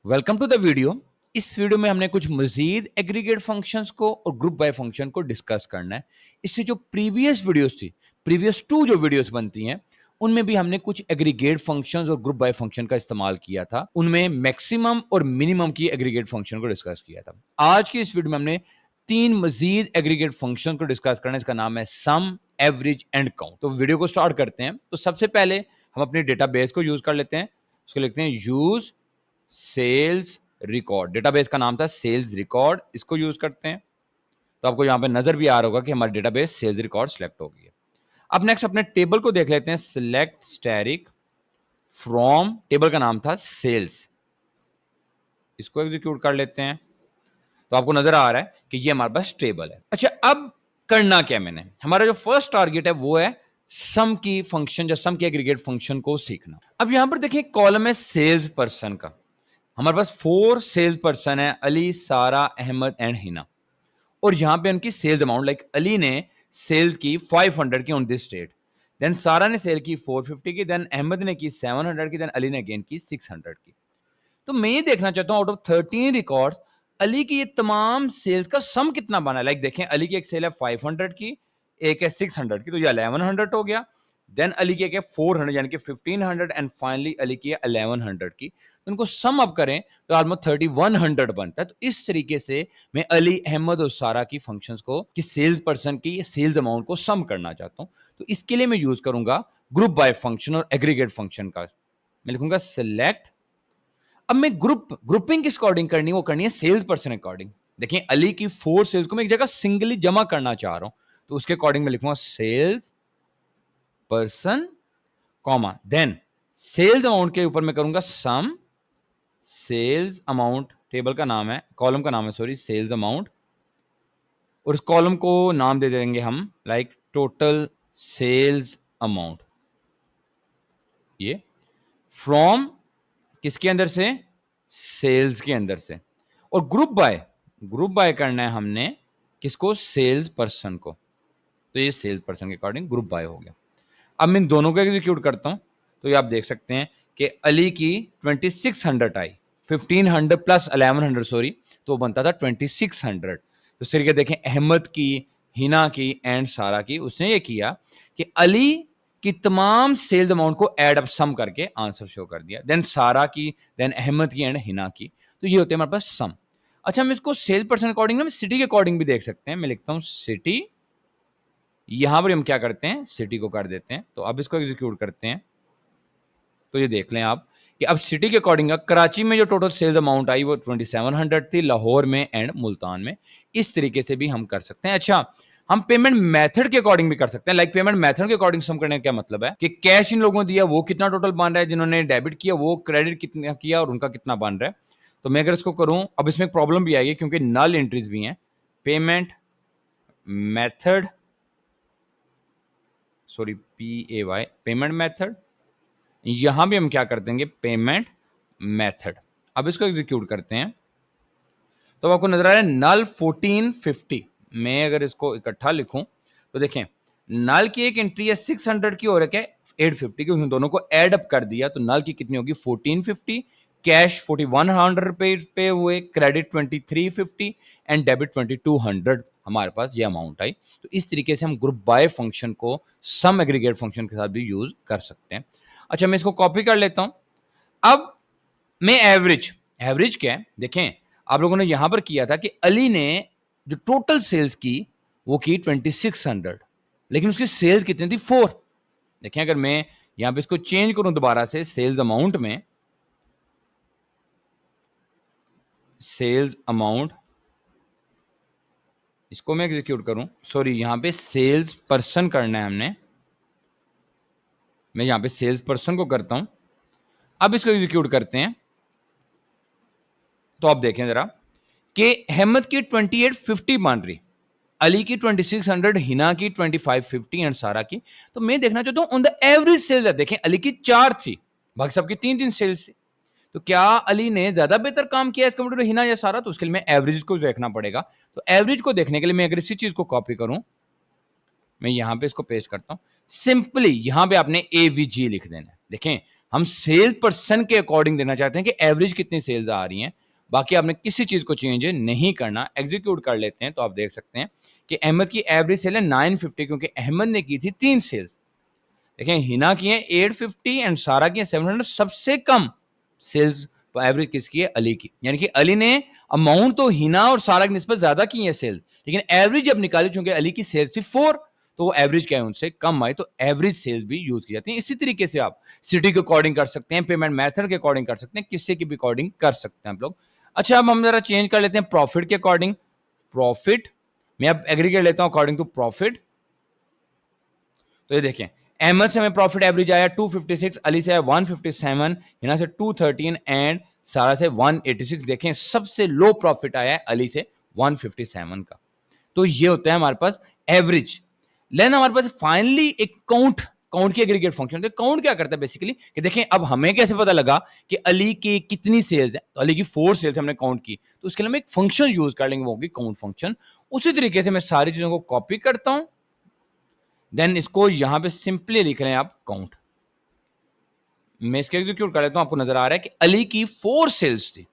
Welcome to the video. इस video में हमने कुछ मजीद एग्रीगेट फंक्शंस को और ग्रुप बाय फंक्शन को डिस्कस करना है। इससे जो प्रीवियस वीडियोस थी, प्रीवियस टू जो वीडियोस बनती हैं, उनमें भी हमने कुछ एग्रीगेट फंक्शंस और ग्रुप बाय फंक्शन का इस्तेमाल किया था। उनमें मैक्सिमम और मिनिमम की एग्रीगेट फंक्शन को डिस्कस किया था। आज की इस वीडियो में हमने तीन मजीद एग्रीगेट फंक्शन को डिस्कस करना है। इसका नाम है सम, एवरेज एंड काउंट। तो वीडियो को स्टार्ट करते हैं। तो सबसे पहले हम अपने डेटाबेस को यूज कर लेते हैं। उसको लिखते हैं यूज सेल्स रिकॉर्ड। डेटाबेस का नाम था सेल्स रिकॉर्ड, इसको यूज करते हैं। तो आपको यहां पे नजर भी आ रहा होगा कि हमारा डेटाबेस सेल्स रिकॉर्ड सिलेक्ट हो गई है। अब नेक्स्ट अपने टेबल को देख लेते हैं। सिलेक्ट स्टैटिक फ्रॉम, टेबल का नाम था सेल्स, इसको एग्जीक्यूट कर लेते हैं। तो आपको नजर आ रहा है कि ये हमारे पास टेबल है। अच्छा, अब करना क्या मैंने, हमारा जो फर्स्ट टारगेट है वो है सम की फंक्शन या सम के एग्रीगेट फंक्शन को सीखना। अब यहां पर देखिए कॉलम है सेल्स पर्सन का। हमारे पास 4 सेल्स पर्सन है, अली, सारा, अहमद एंड हिना। और यहां पे उनकी सेल्स अमाउंट, लाइक अली ने सेल की 500 की ऑन दिस डेट, देन सारा ने सेल की 450 की, देन अहमद ने की 700 की, देन अली ने अगेन की 600 की। तो मैं ये देखना चाहता हूं आउट ऑफ 13 रिकॉर्ड अली की ये तमाम सेल्स का सम कितना बना है। लाइक देखें, अली की एक सेल है 500 की, एक है 600 की, तो ये 1100 हो गया। देन अली की एक है 400 यानी कि 1500 एंड फाइनली अली की है 1100 की। तो उनको सम अप करें तो ऑलमोस्ट 3100 बनता है। तो इस तरीके से मैं अली, अहमद और सारा की फंक्शंस को, कि सेल्स पर्सन की सेल्स अमाउंट को सम करना चाहता हूं। तो इसके लिए मैं यूज करूंगा ग्रुप बाय फंक्शन और एग्रीगेट फंक्शन का। मैं लिखूंगा सिलेक्ट। अब मैं ग्रुपिंग किस अकॉर्डिंग करनी है, वो करनी है सेल्स पर्सन अकॉर्डिंग। देखिए अली की 4 सेल्स को मैं एक जगह सिंगली जमा करना चाह रहा हूं, तो उसके अकॉर्डिंग मैं लिखूंगा sales person comma, then sales amount के ऊपर मैं करूंगा सम सेल्स अमाउंट, टेबल का नाम है, कॉलम का नाम है सॉरी, सेल्स अमाउंट। और इस कॉलम को नाम दे देंगे हम लाइक टोटल सेल्स अमाउंट। ये फ्रॉम किसके अंदर से, सेल्स के अंदर से। और ग्रुप बाय करना है हमने किसको, सेल्स पर्सन को। तो ये सेल्स पर्सन के अकॉर्डिंग ग्रुप बाय हो गया। अब मैं इन दोनों को एग्जीक्यूट करता हूं, तो ये आप देख सकते हैं कि अली की 2600 आई, 1500 प्लस 1100 सॉरी, तो बनता था 2600। तो इस तरीके देखें अहमद की, हिना की एंड सारा की, उसने ये किया कि अली की तमाम सेल्स अमाउंट को एड अप सम करके आंसर शो कर दिया, देन सारा की, देन अहमद की एंड हिना की। तो ये होते हैं हमारे पास सम। अच्छा, हम इसको सेल्स पर्सन अकॉर्डिंग ना सिटी के अकॉर्डिंग भी देख सकते हैं। मैं लिखता हूं सिटी, यहां पर हम क्या करते हैं, सिटी को कर देते हैं। तो अब इसको एग्जीक्यूट करते हैं। तो ये देख लें आप कि अब सिटी के अकॉर्डिंग कराची में जो टोटल सेल्स अमाउंट आई वो 2700 थी, लाहौर में एंड मुल्तान में। इस तरीके से भी हम कर सकते हैं। अच्छा, हम पेमेंट मेथड के अकॉर्डिंग भी कर सकते हैं। लाइक पेमेंट मेथड के अकॉर्डिंग सम करने का क्या मतलब है कि कैश इन लोगों ने दिया वो कितना टोटल बन रहा है, जिन्होंने डेबिट किया वो क्रेडिट कितना किया और उनका कितना बन रहा है। तो मैं अगर इसको करूं, अब इसमें प्रॉब्लम भी आएगी क्योंकि नल एंट्रीज भी हैं। Payment method, sorry PAY, payment method, यहां भी हम क्या कर देंगे, पेमेंट मेथड। अब इसको एग्जीक्यूट करते हैं तो आपको नजर आ रहा है नल 1450। मैं अगर इसको इकट्ठा लिखूं तो देखें नल की एक एंट्री है 600 की और एक है 850 की, उसने दोनों को ऐड अप कर दिया तो नल की कितनी होगी 1450, कैश 4100 रुपए पे हुए, क्रेडिट 2350 एंड डेबिट 2200। हमारे पास ये अमाउंट आई। तो इस तरीके से हम ग्रुप बाय फंक्शन को सम एग्रीगेट फंक्शन के साथ भी यूज कर सकते हैं। अच्छा, मैं इसको कॉपी कर लेता हूं। अब मैं एवरेज क्या है देखें, आप लोगों ने यहां पर किया था कि अली ने जो टोटल सेल्स की वो की 2600, लेकिन उसकी सेल्स कितनी थी 4। देखें अगर मैं यहां पे इसको चेंज करूं दोबारा से सेल्स अमाउंट में, सेल्स अमाउंट, इसको मैं एग्जीक्यूट करूं, सॉरी यहां पे सेल्स पर्सन करना है हमने, मैं यहां पे सेल्स पर्सन को करता हूं। अब इसको एग्जीक्यूट करते हैं तो आप देखें जरा कि अहमद की 2850 बन रही, अली की 2600, हिना की 2550 एंड सारा की। तो मैं देखना चाहता हूं ऑन द एवरेज सेल्स है। देखें अली की 4 थी, बाकी सबकी 3 सेल्स थी। तो क्या अली ने ज्यादा बेहतर काम किया इस कंप्यूटर हिना या सारा, तो उसके लिए मैं एवरेज को देखना पड़ेगा। तो एवरेज को देखने के लिए मैं अगर इसी चीज को कॉपी करूं, मैं यहां पे इसको पेस्ट करता हूं, सिंपली यहां पे आपने AVG लिख देना है। देखें हम सेल पर्सन के अकॉर्डिंग देना चाहते हैं कि एवरेज कितनी सेल्स आ रही हैं, बाकी आपने किसी चीज को चेंज नहीं करना। एग्जीक्यूट कर लेते हैं तो आप देख सकते हैं कि अहमद की एवरेज सेल है 950, क्योंकि अहमद ने की थी 3 सेल्स। देखें हिना की है 850 एंड सारा की है 700। सबसे कम सेल्स एवरेज किसकी है? अली की। यानी कि अली ने अमाउंट तो हिना और सारा की निस्बत ज्यादा की है सेल्स, लेकिन एवरेज जब निकाली, चूंकि अली की सेल्स थी 4, तो वो एवरेज क्या है उनसे कम आई, तो एवरेज सेल्स भी यूज की जाती है। इसी तरीके से आप सिटी के अकॉर्डिंग कर सकते हैं, पेमेंट मेथड के अकॉर्डिंग कर सकते हैं, किससे की भी अकॉर्डिंग कर सकते हैं आप लोग। अच्छा, अब हम जरा चेंज कर लेते हैं प्रॉफिट के अकॉर्डिंग। प्रॉफिट मैं अब एग्रीगेट लेता हूं अकॉर्डिंग टू प्रॉफिट। तो ये देखें, अहमद से हमें प्रॉफिट एवरेज आया 256, अली से आया 157, हिना से 213 एंड सारा से 186। देखें सबसे लो प्रॉफिट आया है अली से 157 का। तो ये होता है हमारे पास एवरेज। लेकिन हमारे पास फाइनली एक काउंट की एग्रीगेट फंक्शन। तो काउंट क्या करता है बेसिकली कि देखें अब हमें कैसे पता लगा कि अली की कितनी सेल्स है, तो अली की 4 सेल्स हमने काउंट की, तो उसके लिए हम एक फंक्शन यूज कर लेंगे, वो होगी काउंट फंक्शन। उसी तरीके से मैं सारी चीजों को कॉपी करता हूं, देन इसको यहां पे सिंपली लिख रहे हैं आप काउंट। मैं इसको एग्जीक्यूट कर लेता हूं, आपको नजर आ रहा है कि अली की 4 सेल्स थी।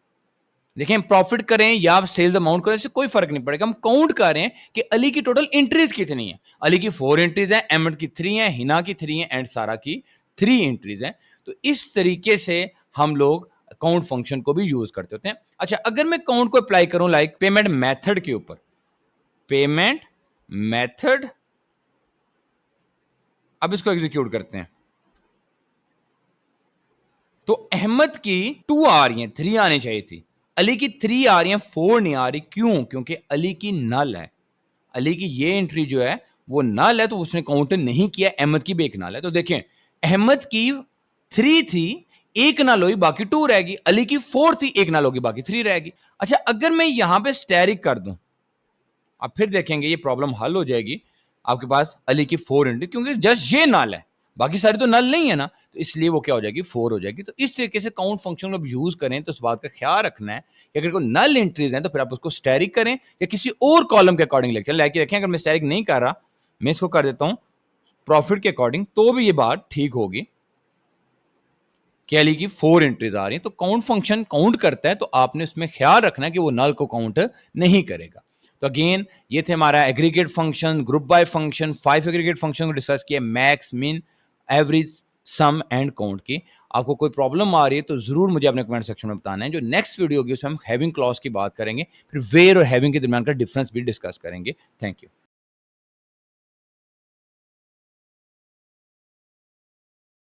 देखें प्रॉफिट करें या सेल्स अमाउंट करें, इससे कोई फर्क नहीं पड़ेगा, हम काउंट कर रहे हैं कि अली की टोटल एंट्रीज कितनी है। अली की 4 एंट्रीज है, अहमद की 3 है, हिना की 3 है एंड सारा की 3 एंट्रीज है। तो इस तरीके से हम लोग काउंट फंक्शन को भी यूज करते होते हैं। अच्छा, अगर मैं काउंट को अप्लाई करूं लाइक पेमेंट मेथड के ऊपर, पेमेंट मेथड, अब इसको एग्जीक्यूट करते हैं, तो अहमद की 2 आ रही हैं, 3 आनी चाहिए थी। अली की 3 आ रही हैं, 4 नहीं आ रही। क्यों? क्योंकि अली की नल है। अली की ये एंट्री जो है वो नल है, तो उसने काउंट नहीं किया। अहमद की भी एक नल है। तो देखें अहमद की 3 थी, एक नल हुई, बाकी 2 रहेगी। अली की 4 थी, एक नल होगी, बाकी 3 रहेगी। अच्छा, अगर मैं यहां पे स्टैरिक कर दूं, आप फिर देखेंगे ये प्रॉब्लम हल हो जाएगी। आपके पास अली की 4 एंट्री, क्योंकि जस्ट ये नल है, बाकी सारी तो नल नहीं है ना, तो इसलिए वो क्या हो जाएगी? 4 हो जाएगी। तो इस तरीके से काउंट फंक्शन को यूज करें तो इस बात का ख्याल रखना है कि अगर कोई नल एंट्रीज हैं तो फिर आप उसको स्टैरिक करें या किसी और कॉलम के अकॉर्डिंग लेके रखें। अगर मैं स्टैरिक नहीं कर रहा, मैं इसको कर देता हूं प्रॉफिट के अकॉर्डिंग, तो भी ये बात ठीक होगी कि अली की 4 एंट्रीज आ रही हैं। तो काउंट फंक्शन काउंट करता है, तो आपने उसमें ख्याल रखना है कि वो नल को काउंट नहीं करेगा। तो अगेन ये थे हमारा aggregate function, group by function, 5 aggregate function को डिस्कस किया, मैक्स, मिन, एवरेज, सम एंड काउंट की। आपको कोई प्रॉब्लम आ रही है तो जरूर मुझे अपने कमेंट सेक्शन में बताना है। जो नेक्स्ट वीडियो होगी उसमें हम हैविंग क्लॉज की बात करेंगे, फिर वेयर और हैविंग के दरमियान का डिफरेंस भी डिस्कस करेंगे। Thank you.